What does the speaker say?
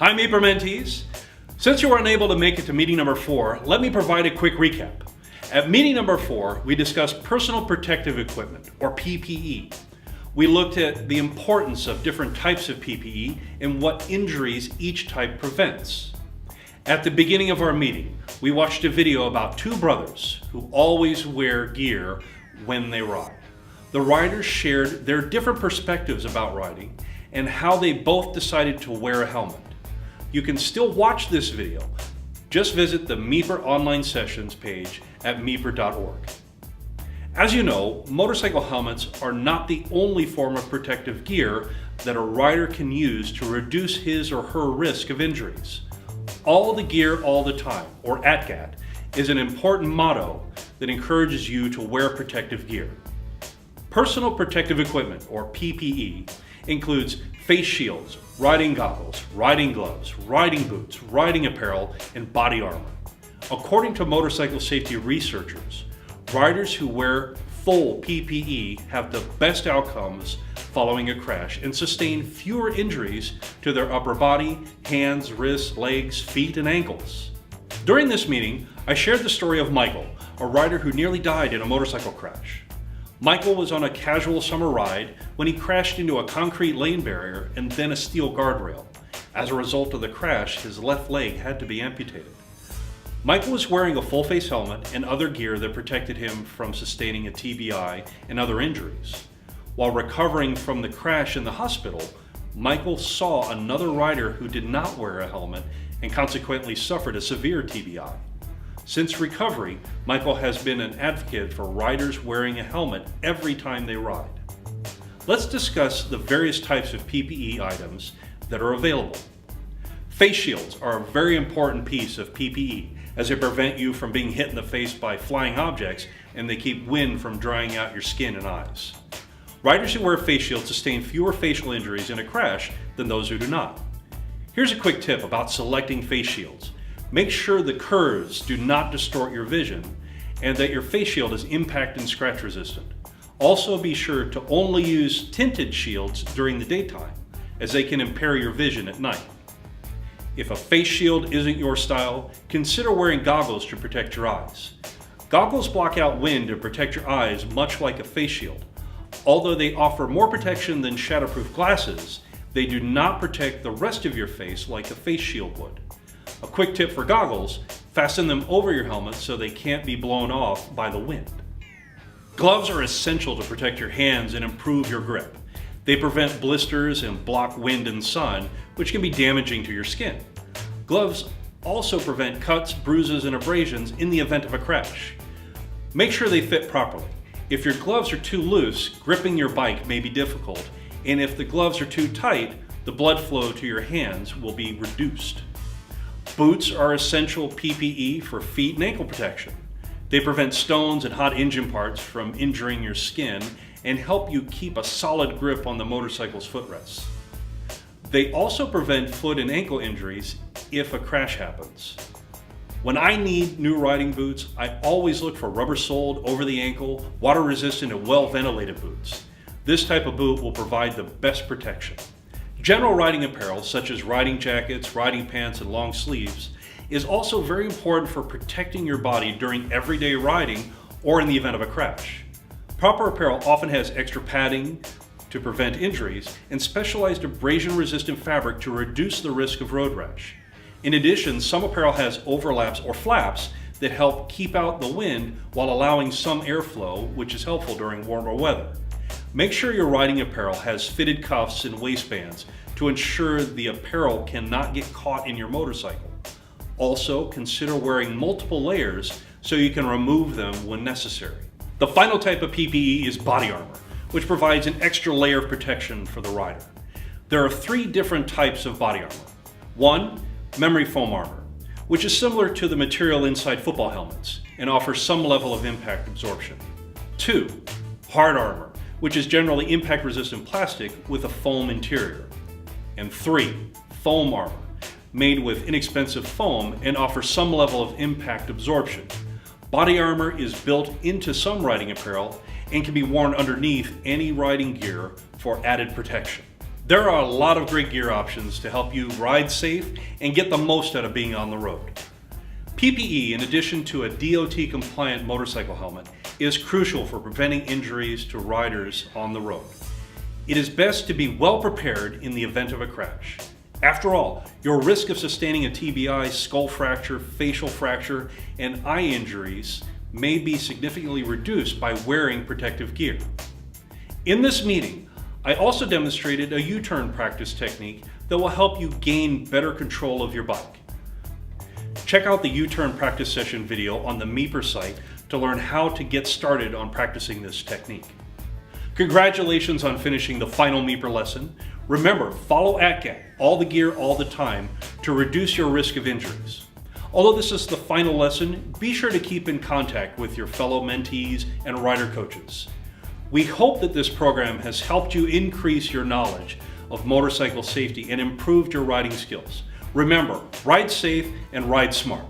Hi MEPER mentees. Since you were unable to make it to meeting number 4, let me provide a quick recap. At meeting number 4, we discussed personal protective equipment, or PPE. We looked at the importance of different types of PPE and what injuries each type prevents. At the beginning of our meeting, we watched a video about two brothers who always wear gear when they ride. The riders shared their different perspectives about riding and how they both decided to wear a helmet. You can still watch this video. Just visit the MEPER online sessions page at MEPER.org. As you know, motorcycle helmets are not the only form of protective gear that a rider can use to reduce his or her risk of injuries. All the gear all the time, or ATGAT, is an important motto that encourages you to wear protective gear. Personal protective equipment, or PPE, includes face shields, riding goggles, riding gloves, riding boots, riding apparel, and body armor. According to motorcycle safety researchers, riders who wear full PPE have the best outcomes following a crash and sustain fewer injuries to their upper body, hands, wrists, legs, feet, and ankles. During this meeting, I shared the story of Michael, a rider who nearly died in a motorcycle crash. Michael was on a casual summer ride when he crashed into a concrete lane barrier and then a steel guardrail. As a result of the crash, his left leg had to be amputated. Michael was wearing a full-face helmet and other gear that protected him from sustaining a TBI and other injuries. While recovering from the crash in the hospital, Michael saw another rider who did not wear a helmet and consequently suffered a severe TBI. Since recovery, Michael has been an advocate for riders wearing a helmet every time they ride. Let's discuss the various types of PPE items that are available. Face shields are a very important piece of PPE as they prevent you from being hit in the face by flying objects and they keep wind from drying out your skin and eyes. Riders who wear face shields sustain fewer facial injuries in a crash than those who do not. Here's a quick tip about selecting face shields. Make sure the curves do not distort your vision and that your face shield is impact and scratch resistant. Also be sure to only use tinted shields during the daytime as they can impair your vision at night. If a face shield isn't your style, consider wearing goggles to protect your eyes. Goggles block out wind to protect your eyes much like a face shield. Although they offer more protection than shatterproof glasses, they do not protect the rest of your face like a face shield would. A quick tip for goggles, fasten them over your helmet so they can't be blown off by the wind. Gloves are essential to protect your hands and improve your grip. They prevent blisters and block wind and sun, which can be damaging to your skin. Gloves also prevent cuts, bruises, and abrasions in the event of a crash. Make sure they fit properly. If your gloves are too loose, gripping your bike may be difficult, and if the gloves are too tight, the blood flow to your hands will be reduced. Boots are essential PPE for feet and ankle protection. They prevent stones and hot engine parts from injuring your skin and help you keep a solid grip on the motorcycle's footrests. They also prevent foot and ankle injuries if a crash happens. When I need new riding boots, I always look for rubber-soled, over-the-ankle, water-resistant, and well-ventilated boots. This type of boot will provide the best protection. General riding apparel, such as riding jackets, riding pants, and long sleeves, is also very important for protecting your body during everyday riding or in the event of a crash. Proper apparel often has extra padding to prevent injuries and specialized abrasion-resistant fabric to reduce the risk of road rash. In addition, some apparel has overlaps or flaps that help keep out the wind while allowing some airflow, which is helpful during warmer weather. Make sure your riding apparel has fitted cuffs and waistbands to ensure the apparel cannot get caught in your motorcycle. Also, consider wearing multiple layers so you can remove them when necessary. The final type of PPE is body armor, which provides an extra layer of protection for the rider. There are 3 different types of body armor. 1, memory foam armor, which is similar to the material inside football helmets and offers some level of impact absorption. 2, hard armor, which is generally impact-resistant plastic with a foam interior. And 3, foam armor, made with inexpensive foam and offers some level of impact absorption. Body armor is built into some riding apparel and can be worn underneath any riding gear for added protection. There are a lot of great gear options to help you ride safe and get the most out of being on the road. PPE, in addition to a DOT-compliant motorcycle helmet, is crucial for preventing injuries to riders on the road. It is best to be well prepared in the event of a crash. After all, your risk of sustaining a TBI, skull fracture, facial fracture, and eye injuries may be significantly reduced by wearing protective gear. In this meeting, I also demonstrated a U-turn practice technique that will help you gain better control of your bike. Check out the U-turn practice session video on the MEPER site to learn how to get started on practicing this technique. Congratulations on finishing the final MEPER lesson. Remember, follow ATGAT, all the gear, all the time, to reduce your risk of injuries. Although this is the final lesson, be sure to keep in contact with your fellow mentees and rider coaches. We hope that this program has helped you increase your knowledge of motorcycle safety and improved your riding skills. Remember, ride safe and ride smart.